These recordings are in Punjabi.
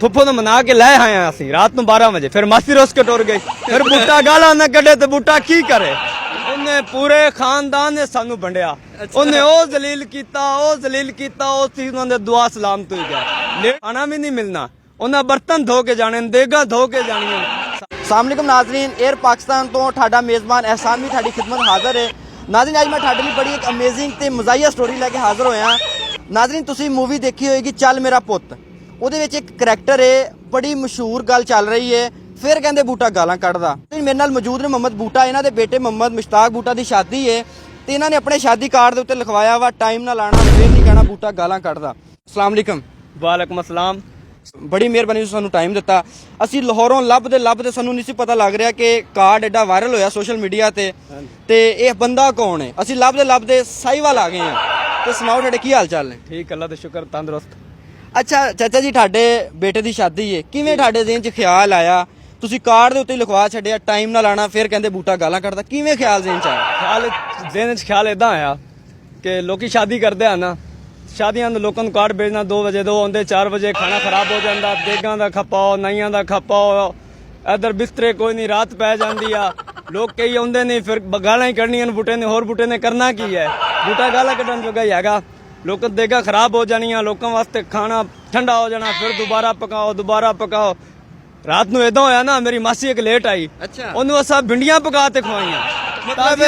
फुफो ने मना के लै आए असी रात ਨੂੰ 12 ਵਜੇ ਫਿਰ ਮਾਸੀ ਰੋਸ ਕੇ ਟੁਰ ਗਈ ਫਿਰ ਬੂਟਾ ਗਾਲਾਂ ਨਾ ਕੱਢੇ ਤੇ ਬੂਟਾ ਕੀ ਕਰੇ ਉਹਨੇ ਪੂਰੇ ਖਾਨਦਾਨ ਨੇ ਸਾਨੂੰ ਵੰਡਿਆ ਉਹਨੇ ਉਹ ਜ਼ਲੀਲ ਕੀਤਾ ਉਹ ਚੀਜ਼ ਉਹਨਾਂ ਦੇ ਦੁਆ ਸਲਾਮ ਤੋਂ ਹੀ ਗਿਆ ਖਾਣਾ ਵੀ ਨਹੀਂ ਮਿਲਣਾ ਉਹਨਾਂ ਬਰਤਨ ਧੋ ਕੇ ਜਾਣੇ ਦੇਗਾ ਧੋ ਕੇ ਜਾਣੀਆਂ अस्सलाम नाजरीन एयर पाकिस्तान तो ਤੁਹਾਡਾ मेज़बान एहसान भी ਤੁਹਾਡੀ खिदमत हाज़र है नाजरीन ਅੱਜ मैं ਤੁਹਾਡੇ ਲਈ बड़ी एक अमेजिंग ਤੇ ਮਜ਼ਾਇਆ ਸਟੋਰੀ ਲੈ ਕੇ ਹਾਜ਼ਰ ਹੋਇਆ ਨਾਜ਼ਰੀਨ ਤੁਸੀਂ ਮੂਵੀ ਦੇਖੀ ਹੋਏਗੀ ਚੱਲ ਮੇਰਾ ਪੁੱਤ ਉਹਦੇ ਵਿੱਚ ਇੱਕ ਕਰੈਕਟਰ ਹੈ ਬੜੀ ਮਸ਼ਹੂਰ ਗੱਲ ਚੱਲ ਰਹੀ ਹੈ ਫਿਰ ਕਹਿੰਦੇ ਬੂਟਾ ਗਾਲਾਂ ਕੱਢਦਾ ਮੇਰੇ ਨਾਲ ਮੌਜੂਦ ਨੇ ਮੁਹੰਮਦ ਬੂਟਾ ਇਹਨਾਂ ਦੇ ਬੇਟੇ ਮੁਹੰਮਦ ਮੁਸ਼ਤਾਕ ਬੂਟਾ ਦੀ ਸ਼ਾਦੀ ਹੈ ਤੇ ਇਹਨਾਂ ਨੇ ਆਪਣੇ ਸ਼ਾਦੀ ਕਾਰਡ ਦੇ ਉੱਤੇ ਲਿਖਵਾਇਆ ਵਾ ਟਾਈਮ ਨਾਲ ਆਣਾ ਫਿਰ ਨਹੀਂ ਕਹਿਣਾ ਬੂਟਾ ਗਾਲਾਂ ਕੱਢਦਾ अस्सलाम वालेकुम ਵਾਲੇਕੁਮ ਅਸਲਾਮ ਬੜੀ ਮਿਹਰਬਾਨੀ ਸਾਨੂੰ ਟਾਈਮ ਦਿੱਤਾ ਅਸੀਂ ਲਾਹੌਰੋਂ ਲੱਭਦੇ ਸਾਨੂੰ ਨਹੀਂ ਸੀ ਪਤਾ ਲੱਗ ਰਿਹਾ ਕਿ ਕਾਰਡ ਐਡਾ ਵਾਇਰਲ ਹੋਇਆ ਸੋਸ਼ਲ ਮੀਡੀਆ ਤੇ ਇਹ ਬੰਦਾ ਕੌਣ ਹੈ ਅਸੀਂ ਲੱਭਦੇ ਸਾਈਵਾਲ ਆ ਗਏ ਹਾਂ ਤੇ ਸੁਣਾਓ ਤੁਹਾਡੇ ਕੀ ਹਾਲ ਚਾਲ ਨੇ ਠੀਕ ਅੱਲਾ ਦਾ ਸ਼ੁਕਰ ਤੰਦਰੁਸਤ ਅੱਛਾ ਚਾਚਾ ਜੀ ਤੁਹਾਡੇ ਬੇਟੇ ਦੀ ਸ਼ਾਦੀ ਹੈ ਕਿਵੇਂ ਤੁਹਾਡੇ ਜ਼ਿਹਨ 'ਚ ਖਿਆਲ ਆਇਆ ਤੁਸੀਂ ਕਾਰਡ ਦੇ ਉੱਤੇ ਲਿਖਵਾ ਛੱਡਿਆ ਟਾਈਮ ਨਾਲ ਆਣਾ ਫਿਰ ਕਹਿੰਦੇ ਬੂਟਾ ਗਾਲਾਂ ਕੱਢਦਾ ਕਿਵੇਂ ਖਿਆਲ ਜ਼ਿਹਨ 'ਚ ਆਇਆ ਖਿਆਲ ਜ਼ਿਹਨ 'ਚ ਖਿਆਲ ਇਦਾਂ ਆਇਆ ਕਿ ਲੋਕੀ ਸ਼ਾਦੀ ਕਰਦੇ ਆ ਨਾ ਸ਼ਾਦੀਆਂ ਦੇ ਲੋਕਾਂ ਨੂੰ ਕਾਰਡ ਭੇਜਣਾ 2 ਵਜੇ ਦੋ ਆਉਂਦੇ 4 ਵਜੇ ਖਾਣਾ ਖਰਾਬ ਹੋ ਜਾਂਦਾ ਦੇਗਾਂ ਦਾ ਖਪਾਓ ਨਾਈਆਂ ਦਾ ਖਪਾਓ ਇਧਰ ਬਿਸਤਰੇ ਕੋਈ ਨਹੀਂ ਰਾਤ ਪੈ ਜਾਂਦੀ ਆ ਲੋਕ ਕਈ ਆਉਂਦੇ ਨਹੀਂ ਫਿਰ ਗਾਲਾਂ ਹੀ ਕੱਢਣੀਆਂ ਬੂਟੇ ਨੇ ਹੋਰ ਬੂਟੇ ਨੇ ਕਰਨਾ ਕੀ ਹੈ ਬੂਟਾ ਗਾਲਾਂ ਕੱਢਣ ਜੋਗਾ ਹੀ ਹੈਗਾ ਲੋਕਾਂ ਦੇਗਾਂ ਖਰਾਬ ਹੋ ਜਾਣੀਆਂ ਲੋਕਾਂ ਵਾਸਤੇ ਖਾਣਾ ਠੰਡਾ ਹੋ ਜਾਣਾ ਫਿਰ ਦੁਬਾਰਾ ਪਕਾਓ ਰਾਤ ਨੂੰ ਇਦਾਂ ਹੋਇਆ ਨਾ ਮੇਰੀ ਮਾਸੀ ਇੱਕ ਲੇਟ ਆਈ ਉਹਨੂੰ ਅਸਾਂ ਭਿੰਡੀਆਂ ਪਕਾ ਤੇ ਖਵਾਈਆਂ ਮਤਲਬ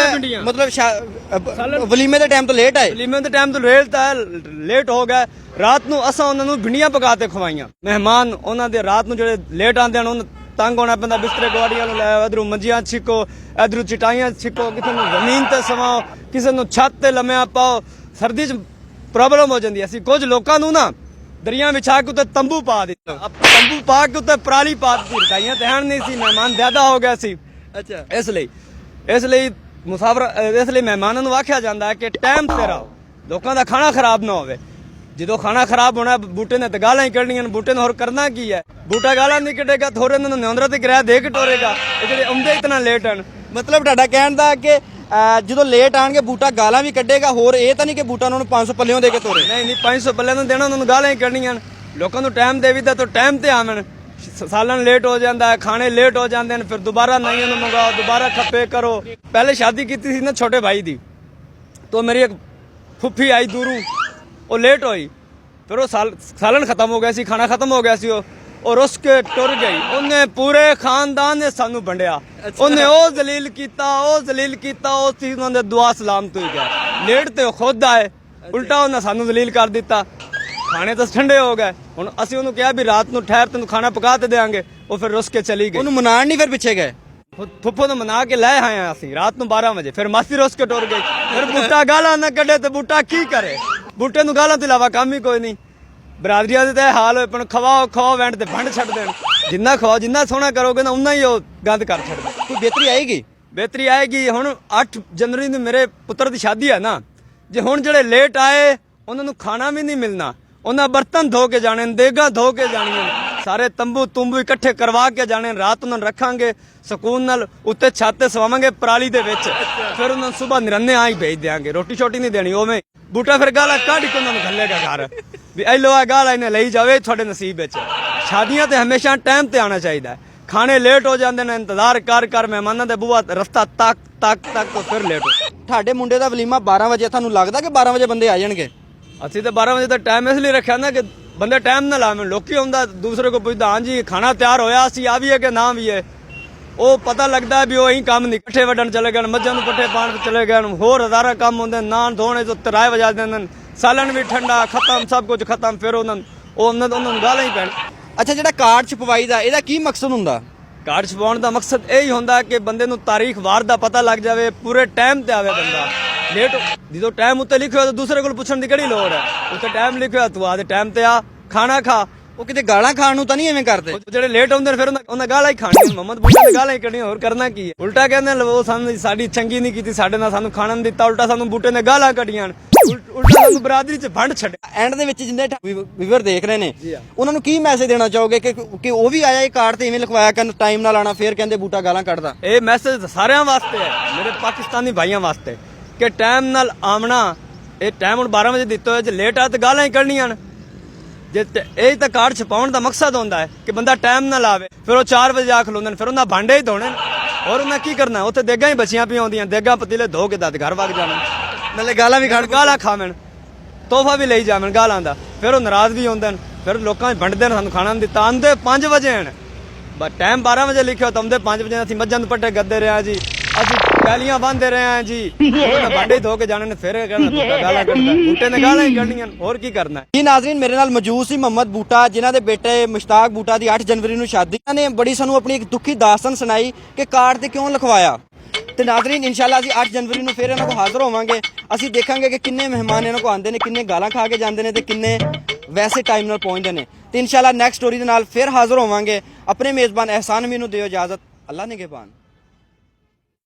ਵਲੀਮੇ ਦੇ ਟਾਈਮ ਤੋਂ ਲੇਟ ਆਏ ਲੇਟ ਹੋ ਗਏ ਰਾਤ ਨੂੰ ਅਸਾਂ ਉਹਨਾਂ ਨੂੰ ਭਿੰਡੀਆਂ ਪਕਾ ਤੇ ਖਵਾਈਆਂ ਮਹਿਮਾਨ ਉਹਨਾਂ ਦੇ ਰਾਤ ਨੂੰ ਜਿਹੜੇ ਲੇਟ ਆਉਂਦੇ ਹਨ ਉਹਨਾਂ ਤੰਗ ਹੋਣਾ ਪੈਂਦਾ ਬਿਸਤਰੇ ਗਵਾੜੀਆਂ ਨੂੰ ਲੈ ਇਧਰੋਂ ਮੰਜੀਆਂ ਛਿੱਕੋ ਇਧਰੋਂ ਚਟਾਈਆਂ ਛਿੱਕੋ ਕਿਸੇ ਨੂੰ ਜ਼ਮੀਨ ਤੇ ਸਵਾਓ ਕਿਸੇ ਨੂੰ ਛੱਤ ਤੇ ਲੰਮਿਆ ਪਾਓ ਸਰਦੀ 'ਚ ਪ੍ਰੋਬਲਮ ਹੋ ਜਾਂਦੀ ਅਸੀਂ ਕੁਝ ਲੋਕਾਂ ਨੂੰ ਨਾ ਦਰਿਆ ਵਿਛਾ ਕੇ ਉੱਤੇ ਤੰਬੂ ਪਾ ਦਿੱਤਾ ਤੰਬੂ ਪਾ ਕੇ ਉੱਤੇ ਪਰਾਲੀ ਪਾ ਦਿੱਤੀ ਰਕਾਈਆਂ ਤੇ ਹਣ ਨਹੀਂ ਸੀ ਮਹਿਮਾਨ ਜ਼ਿਆਦਾ ਹੋ ਗਿਆ ਸੀ ਅੱਛਾ ਇਸ ਲਈ ਮੁਸਾਫਰ ਇਸ ਲਈ ਮਹਿਮਾਨਾਂ ਨੂੰ ਆਖਿਆ ਜਾਂਦਾ ਹੈ ਕਿ ਟਾਈਮ ਤੇ ਰਹੋ ਲੋਕਾਂ ਦਾ ਖਾਣਾ ਖਰਾਬ ਨਾ ਹੋਵੇ ਜਦੋਂ ਖਾਣਾ ਖਰਾਬ ਹੋਣਾ ਬੂਟੇ ਨੇ ਤੇ ਗਾਲਾਂ ਹੀ ਕੱਢਣੀਆਂ ਬੂਟੇ ਨੇ ਹੋਰ ਕਰਨਾ ਕੀ ਹੈ ਬੂਟਾ ਗਾਲਾਂ ਨਹੀਂ ਕੱਢੇਗਾ ਥੋੜੇ ਇਹਨਾਂ ਨੂੰ ਨਿਉਂਦਰਾ ਤੇ ਕਿਰਾਇਆ ਦੇ ਕੇ ਟੋਰੇਗਾ ਇਹ ਜਿਹੜੇ ਆਉਂਦੇ ਇਤਨਾ ਲੇਟ ਹਨ ਮਤਲਬ ਤੁਹਾਡਾ ਕਹਿਣ ਦਾ ਕਿ ਜਦੋਂ ਲੇਟ ਆਣਗੇ ਬੂਟਾ ਗਾਲਾਂ ਵੀ ਕੱਢੇਗਾ ਹੋਰ ਇਹ ਤਾਂ ਨਹੀਂ ਕਿ ਬੂਟਾ ਉਹਨਾਂ ਨੂੰ 500 ਪੱਲਿਓਂ ਦੇ ਕੇ ਤੋਰੇ ਨਹੀਂ 500 ਪੱਲਿਆਂ ਨੂੰ ਦੇਣਾ ਉਹਨਾਂ ਨੂੰ ਗਾਲਾਂ ਹੀ ਕੱਢਣੀਆਂ ਲੋਕਾਂ ਨੂੰ ਟਾਈਮ ਦੇ ਵੀ ਤਾਂ ਟਾਈਮ ਤੇ ਆਵਣ ਸਾਲਨ ਲੇਟ ਹੋ ਜਾਂਦਾ ਹੈ ਖਾਣੇ ਲੇਟ ਹੋ ਜਾਂਦੇ ਨੇ ਫਿਰ ਦੁਬਾਰਾ ਨਾਈਆਂ ਨੂੰ ਮੰਗਾਓ ਦੁਬਾਰਾ ਖੱਪੇ ਕਰੋ ਪਹਿਲੇ ਸ਼ਾਦੀ ਕੀਤੀ ਸੀ ਨਾ ਛੋਟੇ ਭਾਈ ਦੀ तो मेरी एक फुफी आई दूरू वो लेट हुई फिर वो सालन खत्म हो गया सी खाना खत्म हो गया सी और उसके टुर गई उन्हें पूरे खानदान ने सानू वंडिया उन्हें वो जलील कीता उस चीज उन्होंने दुआ सलाम तो ही गया लेट ते खुद आए उल्टा उन्हें सानू जलील कर दिता खाने तो ठंडे हो गए हुण असीं उन्हें कहा भी रात नूं ठहर तैनूं खाना पका ते देंगे वो फिर रुस के चली गई उन्हें मनाण नहीं फिर पिछे गए फुफो ने मना के लै आए असीं रात नूं 12 बजे फिर मासी रुस के टुर गई फिर बूटा गाला ना कढे तो बूटा की करे बूटे नूं गालां तो इलावा काम ही कोई नहीं बरादरियां दे तां हाल होए पण खवाओ वैंड ते फंड छड्ड देण जिन्ना खवाओ जिन्ना सोहना करोगे ना उन्ना ही गंद कर छड्ड दे कोई बेहतरी आएगी हुण 8 जनवरी नूं मेरे पुत्र दी शादी है ना जे हुण जेड़े लेट आए उन्हां नूं खाना भी नहीं मिलना उन्हें बर्तन धो के जाने देगा धो के जानियां सारे तंबू इकट्ठे करवा के जाने रात उन्हें रखांगे ਸਕੂਨ ਨਾਲ ਉੱਤੇ ਛੱਤ ਤੇ ਸਵਾਵਾਂਗੇ ਪਰਾਲੀ ਦੇ ਵਿੱਚ ਫਿਰ ਉਹਨਾਂ ਨੂੰ ਸਵੇਰ ਨਿਰੰਨੇ ਆ ਹੀ ਭੇਜ ਦੇਾਂਗੇ ਰੋਟੀ ਛੋਟੀ ਨਹੀਂ ਦੇਣੀ ਉਵੇਂ ਬੂਟਾ ਫਿਰ ਗਾਲਾਂ ਕੱਢ ਕੇ ਉਹਨਾਂ ਨੂੰ ਘੱਲੇਗਾ ਘਰ ਵੀ ਇਹ ਲੋ ਆ ਗਾਲਾਂ ਇਹਨੇ ਲਈ ਜਾਵੇ ਤੁਹਾਡੇ ਨਸੀਬ ਵਿੱਚ ਸ਼ਾਦੀਆਂ ਤੇ ਹਮੇਸ਼ਾ ਟਾਈਮ ਤੇ ਆਉਣਾ ਚਾਹੀਦਾ ਹੈ ਖਾਣੇ ਲੇਟ ਹੋ ਜਾਂਦੇ ਨੇ ਇੰਤਜ਼ਾਰ ਕਰ ਮਹਿਮਾਨਾਂ ਦੇ ਬੂਹਾ ਰਸਤਾ ਤੱਕ ਤੋਂ ਫਿਰ ਲੇਟ ਹੋ ਤੁਹਾਡੇ ਮੁੰਡੇ ਦਾ ਵਲੀਮਾ 12 ਵਜੇ ਤੁਹਾਨੂੰ ਲੱਗਦਾ ਕਿ 12 ਵਜੇ ਬੰਦੇ ਆ ਜਾਣਗੇ ਅਸੀਂ ਤਾਂ 12 ਵਜੇ ਦਾ ਟਾਈਮ ਇਸ ਲਈ ਰੱਖਿਆ ਨਾ ਕਿ ਬੰਦੇ ਟਾਈਮ ਨਾਲ ਆਵੇਂ ਲੋਕੀ ਆਉਂਦਾ ਦੂਸਰੇ ਕੋ ਪੁੱਛਦਾ ਹਾਂਜੀ ਖਾਣਾ ਤਿਆਰ ਹੋਇਆ ਅਸੀਂ ਆ ਵੀ ਹੈ ਕਿ ਨਾ ਵੀ ਹੈ ਉਹ ਪਤਾ ਲੱਗਦਾ ਵੀ ਉਹ ਇਹੀ ਕੰਮ ਨਹੀਂ ਇਕੱਠੇ ਵੱਢਣ ਚਲੇ ਗਏ ਮੱਝਾਂ ਨੂੰ ਪੱਠੇ ਪਾਣ ਚਲੇ ਗਏ ਹੋਰ ਹਜ਼ਾਰਾਂ ਕੰਮ ਹੁੰਦੇ ਨਾਨ ਧੋਣੇ ਤੋਂ ਤਰਾਏ ਵਜਾ ਦਿੰਦੇ ਸਾਲਣ ਵੀ ਠੰਡਾ ਖਤਮ ਸਭ ਕੁਝ ਖਤਮ ਫਿਰ ਉਹਨਾਂ ਨੂੰ ਗਾਲਾਂ ਹੀ ਪੈਣ ਅੱਛਾ ਜਿਹੜਾ ਕਾਰਡ ਛਪਵਾਈ ਦਾ ਇਹਦਾ ਕੀ ਮਕਸਦ ਹੁੰਦਾ ਕਾਰਡ ਛਪਾਉਣ ਦਾ ਮਕਸਦ ਇਹ ਹੀ ਹੁੰਦਾ ਕਿ ਬੰਦੇ ਨੂੰ ਤਾਰੀਖ ਵਾਰ ਦਾ ਪਤਾ ਲੱਗ ਜਾਵੇ ਪੂਰੇ ਟਾਈਮ ਤੇ ਆਵੇ ਬੰਦਾ ਲੇਟ ਜਦੋਂ ਟਾਈਮ ਉੱਤੇ ਲਿਖਿਆ ਤਾਂ ਦੂਸਰੇ ਕੋਲ ਪੁੱਛਣ ਦੀ ਕਿਹੜੀ ਲੋੜ ਹੈ ਉੱਤੇ ਟਾਈਮ ਲਿਖਿਆ ਤੂੰ ਆਦੇ ਟਾਈਮ ਤੇ ਆ ਖਾਣਾ ਖਾ ਉਹ ਕਿਤੇ ਗਾਲਾਂ ਖਾਣ ਨੂੰ ਤਾਂ ਨਹੀਂ ਐਵੇਂ ਕਰਦੇ ਜਿਹੜੇ ਲੇਟ ਆਉਂਦੇ ਨੇ ਫਿਰ ਉਹਨਾਂ ਗਾਲਾਂ ਹੀ ਖਾਣੀਆਂ ਮੁਹੰਮਦ ਬੂਟਾ ਨੇ ਗਾਲਾਂ ਹੀ ਕੱਢਣੀਆਂ ਹੋਰ ਕਰਨਾ ਕੀ ਹੈ ਉਲਟਾ ਕਹਿੰਦੇ ਉਹ ਸਾਨੂੰ ਸਾਡੀ ਚੰਗੀ ਨਹੀਂ ਕੀਤੀ ਸਾਡੇ ਨਾਲ ਸਾਨੂੰ ਖਾਣਾ ਨਹੀਂ ਦਿੱਤਾ ਉਲਟਾ ਸਾਨੂੰ ਬੂਟੇ ਨੇ ਗਾਲਾਂ ਕੱਢੀਆਂ ਉਲਟਾ ਸਾਨੂੰ ਬਰਾਦਰੀ 'ਚ ਵੰਡ ਛੱਡਿਆ ਐਂਡ ਦੇ ਵਿੱਚ ਜਿੰਨੇ ਵੀਵਰ ਦੇਖ ਰਹੇ ਨੇ ਉਹਨਾਂ ਨੂੰ ਕੀ ਮੈਸੇਜ ਦੇਣਾ ਚਾਹੋਗੇ ਕਿ ਉਹ ਵੀ ਆਇਆ ਇਹ ਕਾਰਡ ਤੇ ਇਵੇਂ ਲਿਖਵਾਇਆ ਕਿ ਟਾਈਮ ਨਾਲ ਆਣਾ ਫਿਰ ਕਹਿੰਦੇ ਬੂਟਾ ਗਾਲਾਂ ਕੱਢਦਾ ਇਹ ਮੈਸੇਜ ਸਾਰਿਆਂ ਵਾਸਤੇ ਹੈ ਮੇਰੇ ਪਾਕਿਸਤਾਨੀ ਭਾਈਆਂ ਵਾਸਤੇ ਕਿ ਟਾਈਮ ਨਾਲ ਆਉਣਾ ਇਹ ਟਾਈਮ ਹੁਣ 12 ਵਜੇ ਦਿੱਤਾ ਹੋਇਆ ਜੇ ਲੇਟ ਆ ਤਾਂ ਗਾਲਾਂ ਹੀ ਕੱਢਣੀਆਂ ਜੇ ਇਹ ਤਾਂ ਕਾਰਡ ਛਪਾਉਣ ਦਾ ਮਕਸਦ ਹੁੰਦਾ ਹੈ ਕਿ ਬੰਦਾ ਟਾਈਮ ਨਾ ਲਾਵੇ, ਫਿਰ ਉਹ 4 ਵਜੇ ਆ ਖਲੋਂਦੇ ਨੇ, ਫਿਰ ਉਹਨਾਂ ਭਾਂਡੇ ਹੀ ਧੋਣੇ ਨੇ, ਹੋਰ ਉਹਨਾਂ ਕੀ ਕਰਨਾ? ਉੱਥੇ ਦੇਗਾਂ ਹੀ ਬਚੀਆਂ ਪਈਆਂ ਹੁੰਦੀਆਂ, ਦੇਗਾਂ ਪਤੀਲੇ ਧੋ ਕੇ ਦਦ ਘਰ ਵਗ ਜਾਣ, ਨਾਲੇ ਗਾਲਾਂ ਵੀ ਖਾਣ, ਗਾਲਾਂ ਖਾਵਣ, ਤੋਹਫਾ ਵੀ ਲਈ ਜਾਵਣ ਗਾਲਾਂ ਦਾ, ਫਿਰ ਉਹ ਨਾਰਾਜ਼ ਵੀ ਹੁੰਦੇ ਨੇ, ਫਿਰ ਲੋਕਾਂ 'ਚ ਵੰਡਦੇ ਨੇ, ਸਾਨੂੰ ਖਾਣਾ ਨਹੀਂ ਦਿੱਤਾ, ਆਉਂਦੇ 5 ਵਜੇ ਹਨ, ਬਸ ਟਾਈਮ 12 ਵਜੇ ਲਿਖਿਆ ਤਾਂ ਆਉਂਦੇ 5 ਵਜੇ। ਅਸੀਂ ਮੱਝਾਂ ਨੂੰ ਪੱਠੇ ਗੱਦੇ ਰਹੇ ਹਾਂ ਜੀ, ਅਸੀਂ ਪੈਲੀਆਂ ਬੰਨਦੇ ਰਹੇ ਹਾਂ ਜੀ, ਉਹਨਾਂ ਭਾਂਡੇ ਧੋ ਕੇ ਜਾਣੇ ਨੇ, ਫਿਰ ਕਹਿਣਾ ਬੂਟਾ ਗਾਲਾਂ ਕੱਢਦਾ, ਬੂਟੇ ਨੇ ਗਾਲਾਂ ਹੀ ਕੱਢਣੀਆਂ, ਹੋਰ ਕੀ ਕਰਨਾ? ਜੀ ਨਾਜ਼ਰੀਨ, ਮੇਰੇ ਨਾਲ ਮੌਜੂਦ ਸੀ ਮੁਹੰਮਦ ਬੂਟਾ, ਜਿਨ੍ਹਾਂ ਦੇ ਬੇਟੇ ਮੁਸ਼ਤਾਕ ਬੂਟਾ ਦੀ 8 ਜਨਵਰੀ ਨੂੰ ਸ਼ਾਦੀ। ਇਹਨਾਂ ਨੇ ਬੜੀ ਸਾਨੂੰ ਆਪਣੀ ਇੱਕ ਦੁੱਖੀ ਦਾਸਤਾਨ ਸੁਣਾਈ ਕਿ ਕਾਰਡ ਤੇ ਕਿਉਂ ਲਿਖਵਾਇਆ। ਤੇ ਨਾਜ਼ਰੀਨ, ਇਨਸ਼ਾਅੱਲਾ ਅਸੀਂ 8 ਜਨਵਰੀ ਨੂੰ ਫਿਰ ਇਹਨਾਂ ਕੋਲ ਹਾਜ਼ਰ ਹੋਵਾਂਗੇ। ਅਸੀਂ ਦੇਖਾਂਗੇ ਕਿ ਕਿੰਨੇ ਮਹਿਮਾਨ ਇਹਨਾਂ ਕੋਲ ਆਉਂਦੇ ਨੇ, ਕਿੰਨੇ ਗਾਲਾਂ ਖਾ ਕੇ ਜਾਂਦੇ ਨੇ ਤੇ ਕਿੰਨੇ ਵੈਸੇ ਟਾਈਮ ਨਾਲ ਪਹੁੰਚਦੇ ਨੇ। ਤੇ ਇਨਸ਼ਾਅੱਲਾ ਨੈਕਸਟ ਸਟੋਰੀ ਦੇ ਨਾਲ ਫਿਰ ਹਾਜ਼ਰ ਹੋਵਾਂਗੇ। ਆਪਣੇ ਮੇਜ਼ਬਾਨ ਅਹਿਸਾਨ ਅਮੀਨ ਨੂੰ ਦਿਓ ਇਜਾਜ਼ਤ। ਅੱਲਾ ਨਿਗਹਿਬਾਨ।